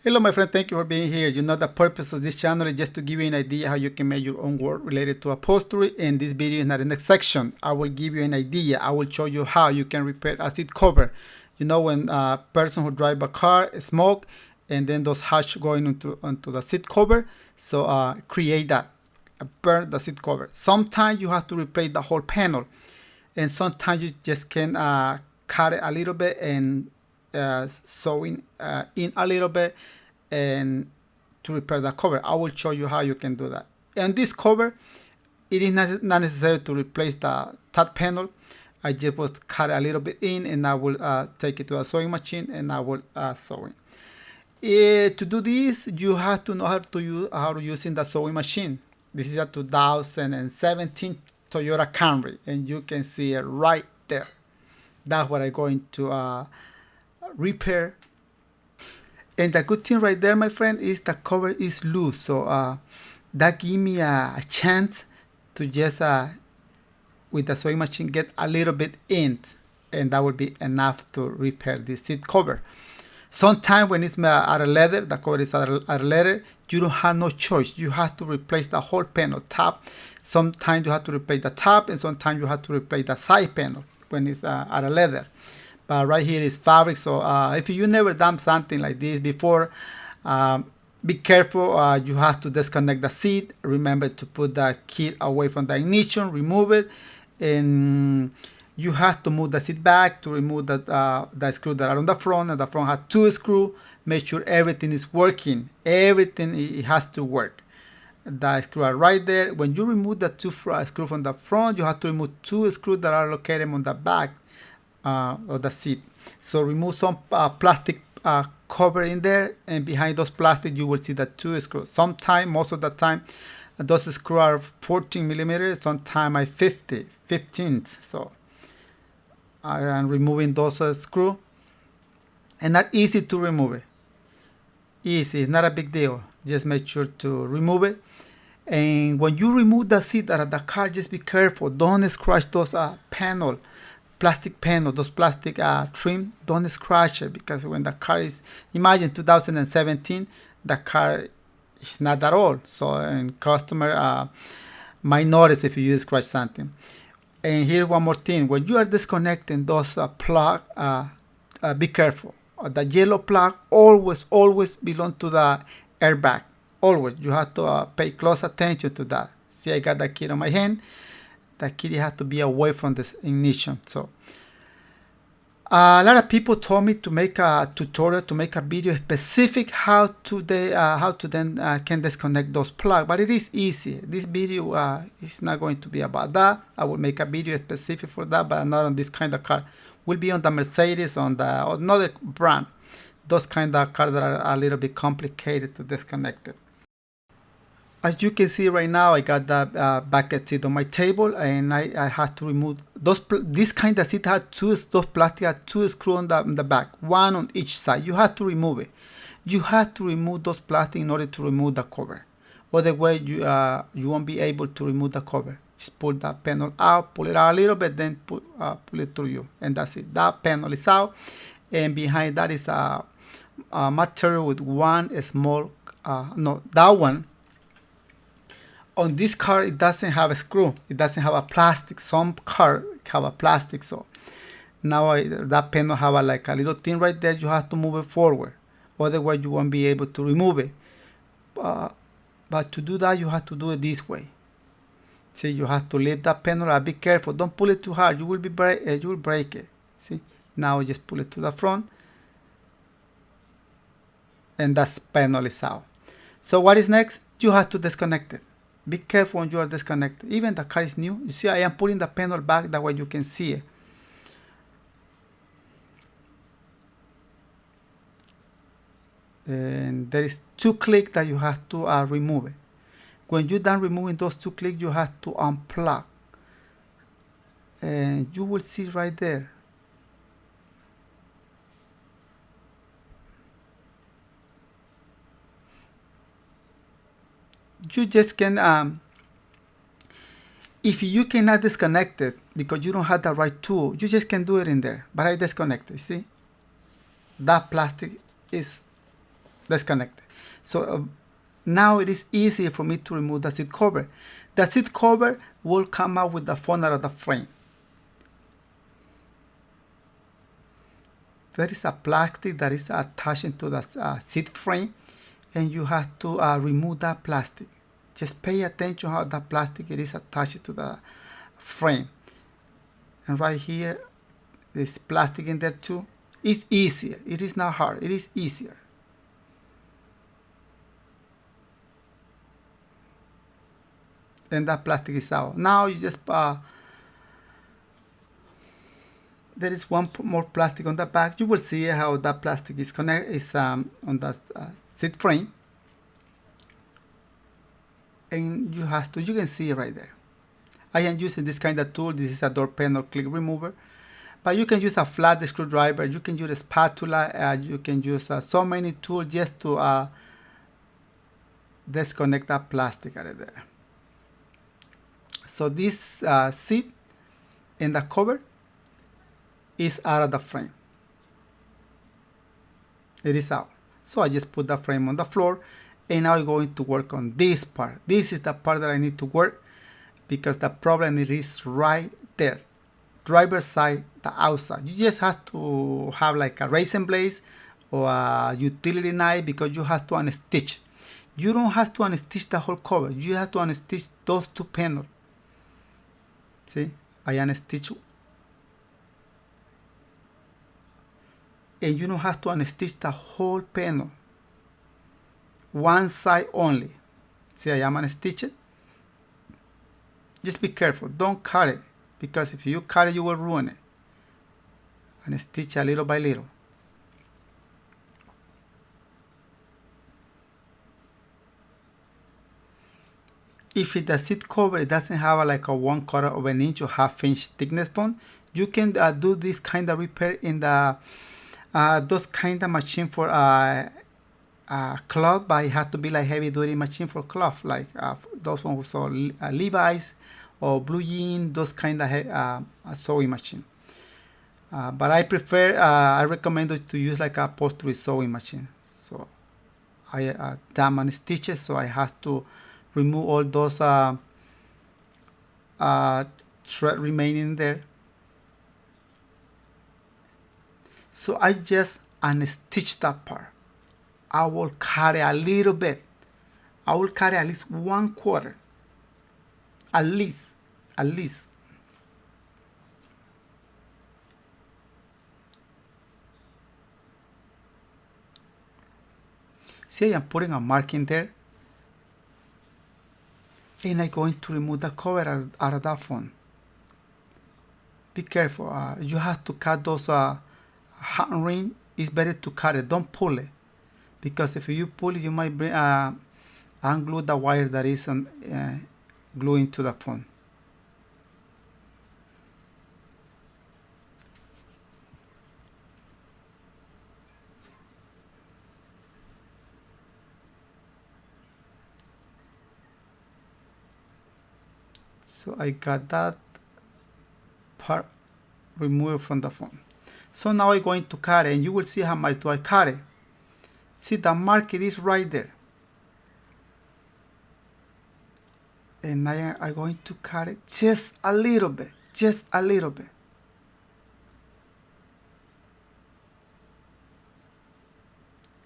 Hello my friend, thank you for being here. You know the purpose of this channel is just to give you an idea how you can make your own work related to upholstery, and this video is not in the next section. I will give you an idea. I will show you how you can repair a seat cover. You know when a person who drive a car smoke and then those ash going onto the seat cover, so create that, burn the seat cover. Sometimes you have to replace the whole panel, and sometimes you just can cut it a little bit and sewing in a little bit and to repair the cover. I will show you how you can do that. And this cover, it is not necessary to replace the top panel. I just will cut a little bit in, and I will take it to a sewing machine and I will sew it. To do this, you have to know how to use the sewing machine. This is a 2017 Toyota Camry, and you can see it right there. That's what I'm going to repair. And the good thing right there, my friend, is the cover is loose, so that give me a chance to just with the sewing machine get a little bit in, and that will be enough to repair this seat cover. Sometimes when it's out of leather, the cover is out of leather, you don't have no choice. You have to replace the whole panel top. Sometimes you have to replace the top, and sometimes you have to replace the side panel when it's out of leather. But right here is fabric, so if you never done something like this before, be careful. You have to disconnect the seat. Remember to put the key away from the ignition, remove it, and you have to move the seat back to remove the screws that are on the front. And the front has 2 screws. Make sure everything is working. Everything, it has to work. The screws are right there. When you remove the 2 screws from the front, you have to remove 2 screws that are located on the back of the seat. So remove some plastic cover in there, and behind those plastic you will see the 2 screws. Sometimes, most of the time, those screws are 14 millimeters. Sometimes I 15. So I'm removing those screws, and not easy to remove it. Easy, it's not a big deal. Just make sure to remove it. And when you remove the seat out of the car, just be careful. Don't scratch those plastic panel, those plastic trim. Don't scratch it, because when the car is, imagine 2017, the car is not at all. So and customer might notice if you scratch something. And here's one more thing: when you are disconnecting those plug, be careful. The yellow plug always belong to the airbag. Always, you have to pay close attention to that. See, I got the key on my hand. The key has to be away from the ignition. So a lot of people told me to make a tutorial, to make a video specific how to then can disconnect those plugs, but it is easy. This video is not going to be about that. I will make a video specific for that, but not on this kind of car. Will be on the Mercedes, on the another brand. Those kind of cars that are a little bit complicated to disconnect it. As you can see right now, I got the bucket seat on my table, and I had to remove those. This kind of seat had those plastic had 2 screws on the back, 1 on each side. You have to remove it. You have to remove those plastic in order to remove the cover. Otherwise, you won't be able to remove the cover. Just pull that panel out, pull it out a little bit, then pull it through you, and that's it. That panel is out, and behind that is a material with one small. That one. On this car, it doesn't have a screw. It doesn't have a plastic. Some cars have a plastic. So now that panel have like a little thing right there. You have to move it forward. Otherwise, you won't be able to remove it. But to do that, you have to do it this way. See, you have to lift that panel. Be careful. Don't pull it too hard. You will break it. See, now just pull it to the front, and that panel is out. So what is next? You have to disconnect it. Be careful when you are disconnected. Even the car is new. You see, I am putting the panel back, that way you can see it. And there is 2 clicks that you have to remove it. When you're done removing those 2 clicks, you have to unplug. And you will see right there. You just can, if you cannot disconnect it because you don't have the right tool, you just can do it in there. But I disconnect it. See, that plastic is disconnected. So now it is easier for me to remove the seat cover. The seat cover will come out with the phone out of the frame. There is a plastic that is attached to the seat frame, and you have to remove that plastic. Just pay attention how the plastic is attached to the frame. And right here, there's plastic in there too. It's easier. It is not hard. It is easier. And that plastic is out. Now you just there is one more plastic on the back. You will see how that plastic is on the seat frame, and you can see it right there. I am using this kind of tool. This is a door panel click remover, but you can use a flat screwdriver. You can use a spatula. You can use so many tools just to disconnect that plastic out of there. So this seat and the cover is out of the frame. It is out. So I just put the frame on the floor, and now I'm going to work on this part. This is the part that I need to work, because the problem is right there. Driver's side, the outside. You just have to have like a razor blade or a utility knife, because you have to unstitch. You don't have to unstitch the whole cover. You have to unstitch those two panels. See, I unstitch, and you don't have to unstitch the whole panel. One side only. See, I am unstitched. Just be careful. Don't cut it, because if you cut it, you will ruin it. Unstitch a little by little. If the seat cover doesn't have like a 1/4 of an inch or 1/2 inch thickness foam, you can do this kind of repair in the those kind of machine for cloth, but it has to be like heavy duty machine for cloth, like those ones so Levi's or Blue Jean, those kind of sewing machine. But I prefer, I recommend to use like a upholstery sewing machine. So I damn stitches, so I have to remove all those thread remaining there. So I just unstitch that part. I will cut it a little bit. I will cut it at least 1/4. At least. See, I am putting a mark in there. And I'm going to remove the cover out of that phone. Be careful. You have to cut those hand ring. It's better to cut it. Don't pull it, because if you pull it, you might unglue the wire that is gluing to the phone. So I got that part removed from the phone. So now I'm going to cut it, and you will see how much do I cut it. See, the mark is right there. And I'm going to cut it just a little bit. Just a little bit.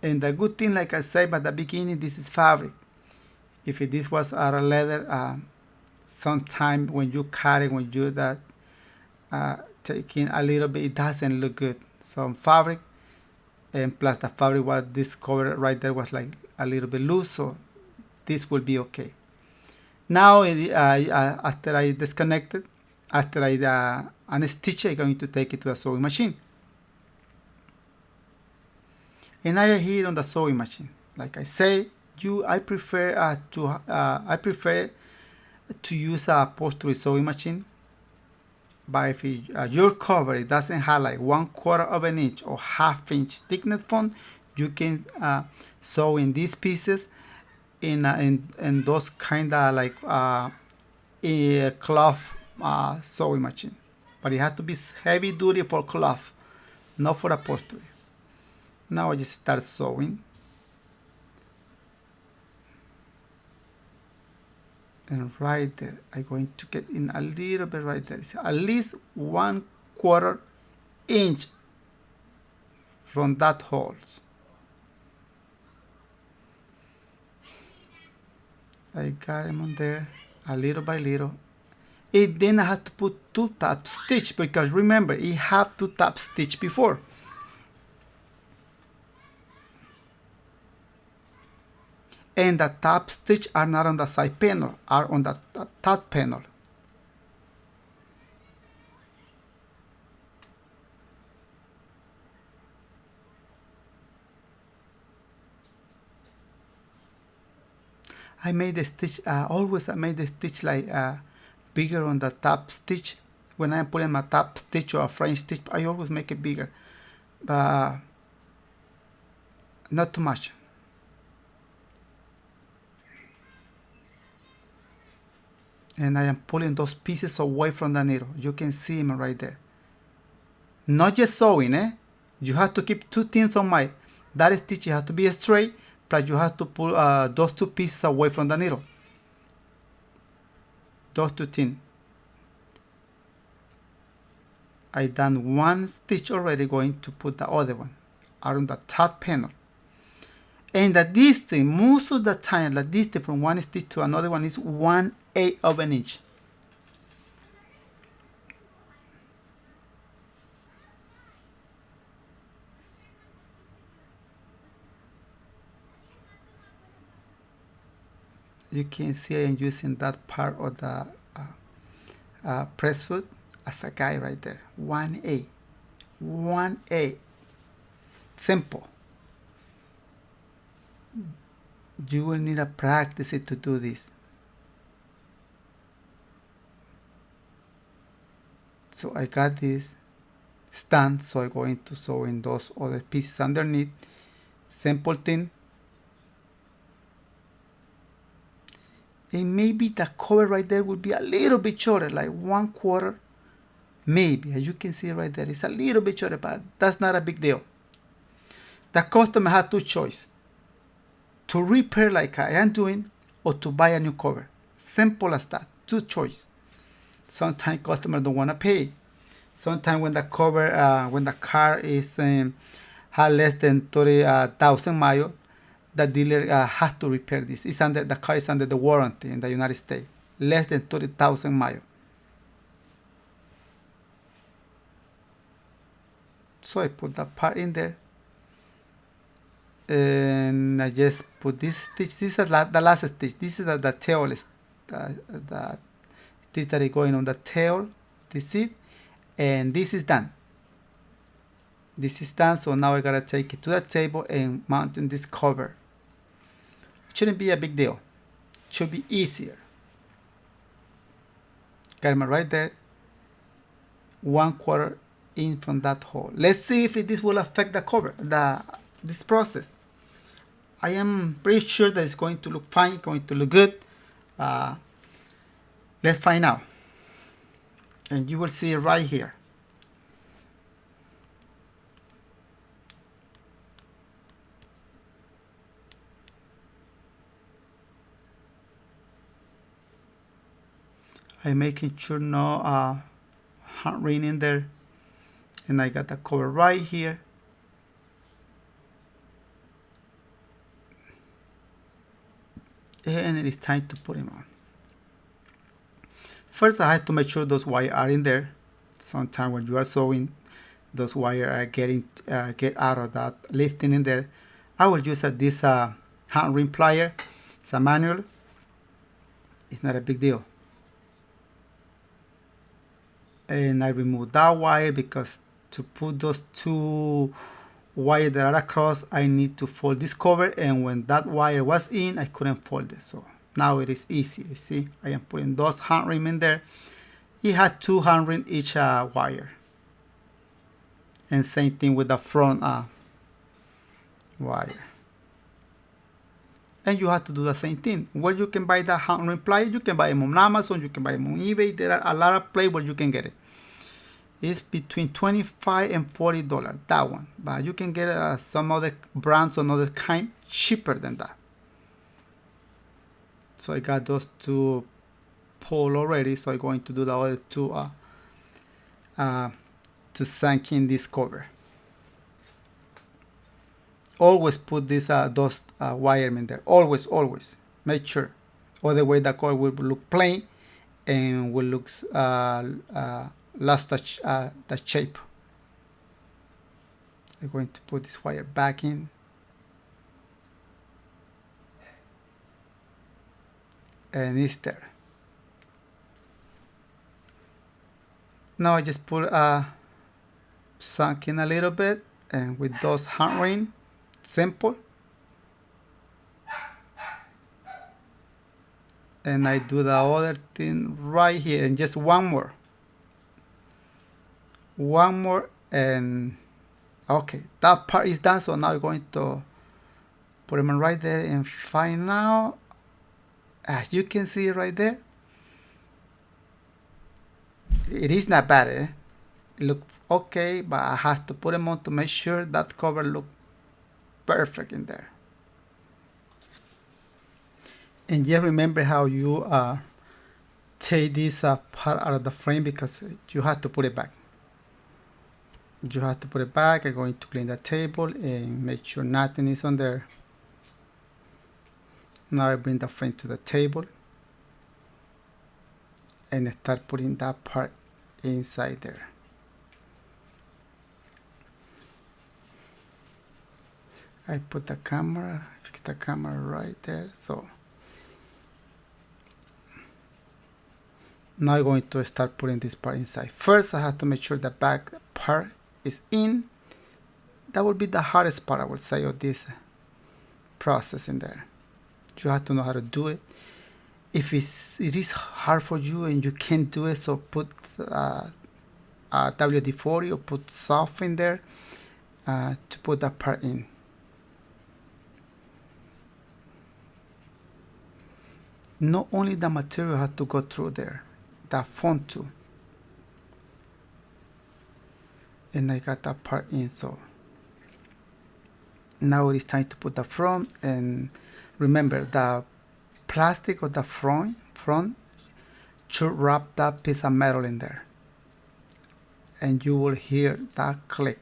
And the good thing, like I said at the beginning, this is fabric. If this was out of leather, sometime when you cut it, when you taking a little bit, it doesn't look good. So fabric, and plus the fabric was this cover right there was like a little bit loose, so this will be okay. Now after I disconnected, after I unstitch, I'm going to take it to a sewing machine. And I am here on the sewing machine. Like I say, I prefer to use a upholstery sewing machine. But if your cover it doesn't have like 1/4 of an inch or 1/2 inch thickness foam, you can sew in these pieces in those kind of like a cloth sewing machine. But it has to be heavy duty for cloth, not for upholstery. Now I just start sewing. And right there, I'm going to get in a little bit right there. It's at least 1/4 inch from that hole. I got him on there, a little by little. And then I have to put 2 top stitch, because remember, it have 2 top stitch before. And the top stitch are not on the side panel, are on the top panel. I made the stitch, always I made the stitch like bigger on the top stitch. When I'm putting my top stitch or a French stitch, I always make it bigger, but not too much. And I am pulling those pieces away from the needle. You can see them right there. Not just sewing, You have to keep 2 things on mind. That stitch has to be straight, but you have to pull those 2 pieces away from the needle. Those 2 things. I done 1 stitch already, going to put the other one on the top panel. And the distance, most of the time, the distance from one stitch to another one is 1/8 of an inch. You can see I am using that part of the press foot as a guide right there. 1/8. 1/8. Simple. You will need to practice it to do this. So I got this stand, so I'm going to sew in those other pieces underneath. Simple thing. And maybe the cover right there will be a little bit shorter, like 1/4, maybe. As you can see right there, it's a little bit shorter, but that's not a big deal. The customer had 2 choices: to repair like I am doing, or to buy a new cover. Simple as that. 2 choices. Sometimes customers don't want to pay. Sometimes when the cover, when the car is has less than 30,000 miles, the dealer has to repair this. The car is under the warranty in the United States. Less than 30,000 miles. So I put that part in there. And I just put this stitch. This is the last stitch. This is the tail, the stitch that is going on the tail. This is it. And this is done. This is done, so now I gotta take it to the table and mount in this cover. It shouldn't be a big deal. It should be easier. Got it right there. 1/4 in from that hole. Let's see if this will affect the cover, this process. I am pretty sure that it's going to look fine, going to look good. Let's find out. And you will see it right here. I'm making sure no hand ring in there. And I got the cover right here. And it is time to put him on. First, I have to make sure those wires are in there. Sometimes when you are sewing, those wires are get out of that lifting in there. I will use this hand ring plier. It's a manual. It's not a big deal. And I remove that wire because to put those 2 wires that are across, I need to fold this cover, and when that wire was in, I couldn't fold it. So now it is easy. You see, I am putting those hand rings in there. It had 2 hand rings each wire. And same thing with the front wire. And you have to do the same thing. Where you can buy the hand ring pliers, you can buy them on Amazon, you can buy them on eBay. There are a lot of places where you can get it. It's between $25 and $40, that one. But you can get some other brands, another kind, cheaper than that. So I got those 2 pulled already, so I'm going to do the other two to sink in this cover. Always put this those wiring there. Always make sure. Other way the cover will look plain and will look lost the shape. I'm going to put this wire back in. And it's there. Now I just put sunk in a little bit, and with those hand ring, simple. And I do the other thing right here, and just one more, and okay, that part is done. So now I'm going to put them right there, and find out, as you can see right there, it is not bad, eh? It look okay, but I have to put them on to make sure that cover look perfect in there. And just remember how you take this part out of the frame, because you have to put it back. You have to put it back. I'm going to clean the table and make sure nothing is on there. Now I bring the frame to the table and start putting that part inside there. I put the camera, fix the camera right there. So now I'm going to start putting this part inside. First, I have to make sure the back part is in. That will be the hardest part, I would say, of this process in there. You have to know how to do it. If it is hard for you and you can't do it, so put WD-40 or put soft in there to put that part in. Not only the material has to go through there, the font too. And I got that part in. So now it is time to put the front. And remember, the plastic of the front should wrap that piece of metal in there, and you will hear that click.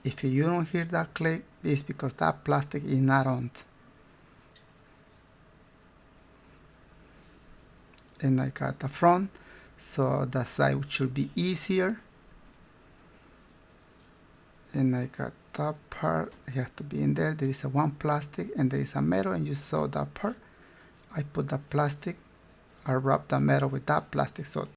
If you don't hear that click, it's because that plastic is not on. And I got the front, so the side should be easier. And I got that part, it has to be in there. There is a one plastic and there is a metal, and you saw that part. I put the plastic, I wrap the metal with that plastic, so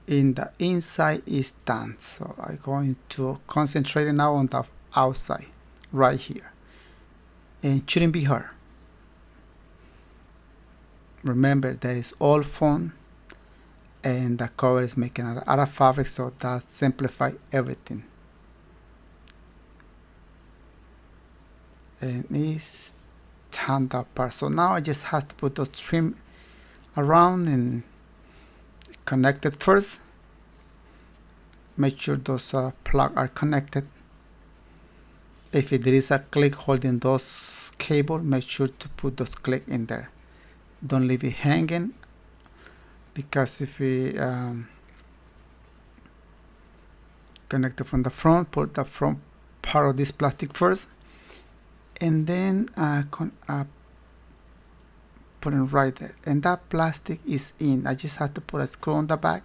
in the inside is done. So I'm going to concentrate now on the outside right here, and it shouldn't be hard. Remember, that is all foam, and the cover is making out of fabric, so that simplifies everything. And it's done that part. So now I just have to put those trim around and connect it first. Make sure those plugs are connected. If there is a click holding those cable, make sure to put those click in there. Don't leave it hanging, because if we connect it from the front, put the front part of this plastic first, and then put it right there. And that plastic is in. I just have to put a screw on the back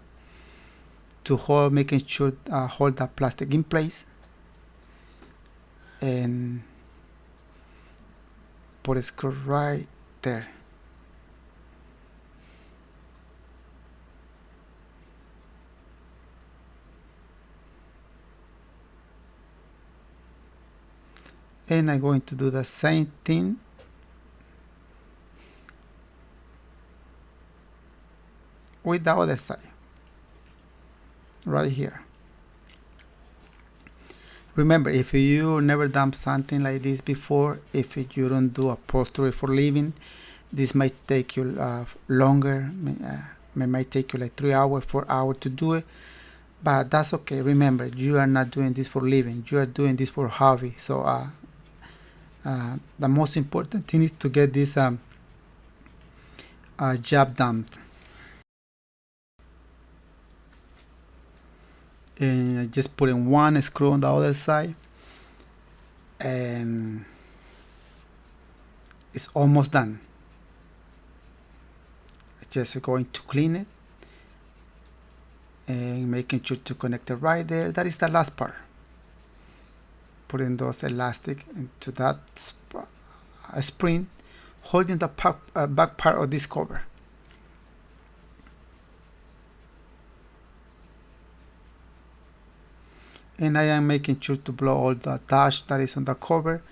to hold, making sure hold that plastic in place, and put a screw right there. And I'm going to do the same thing with the other side right here. Remember, if you never done something like this before, if you don't do upholstery for living, this might take you longer. Might take you like 3 hours, 4 hours to do it, but that's okay. Remember, you are not doing this for living, you are doing this for hobby. So the most important thing is to get this job done. And I just put in one screw on the other side, and it's almost done. Just going to clean it and making sure to connect it right there. That is the last part. Putting those elastic into that spring, holding the back part of this cover. And I am making sure to blow all the dust that is on the cover,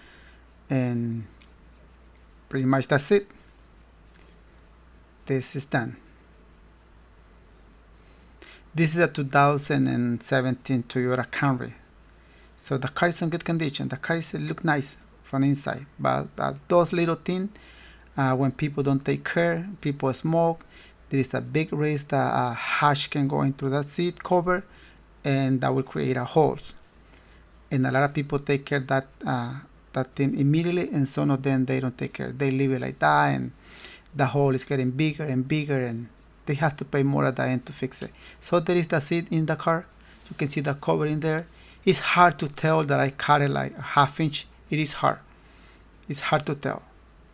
and pretty much that's it. This is done. This is a 2017 Toyota Camry. So the car is in good condition. The car look nice from inside, but those little things, when people don't take care, people smoke, there is a big risk that a hash can go into that seat cover, and that will create a holes. And a lot of people take care of that thing immediately, and some of them they don't take care. They leave it like that, and the hole is getting bigger and bigger, and they have to pay more at the end to fix it. So there is the seat in the car. You can see the cover in there. It's hard to tell that I cut it like a ½ inch. It is hard. It's hard to tell.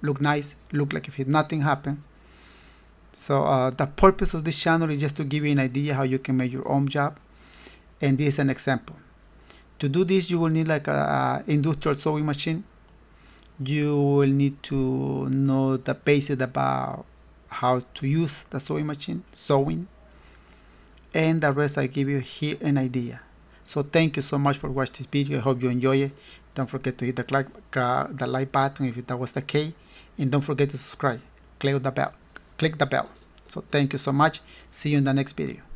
Look nice. Look like if nothing happened. So the purpose of this channel is just to give you an idea how you can make your own job. And this is an example. To do this, you will need like a industrial sewing machine. You will need to know the basics about how to use the sewing machine, sewing, and the rest I give you here an idea. So thank you so much for watching this video. I hope you enjoy it. Don't forget to hit the like button if that was the case, and don't forget to subscribe. Click the bell. So thank you so much. See you in the next video.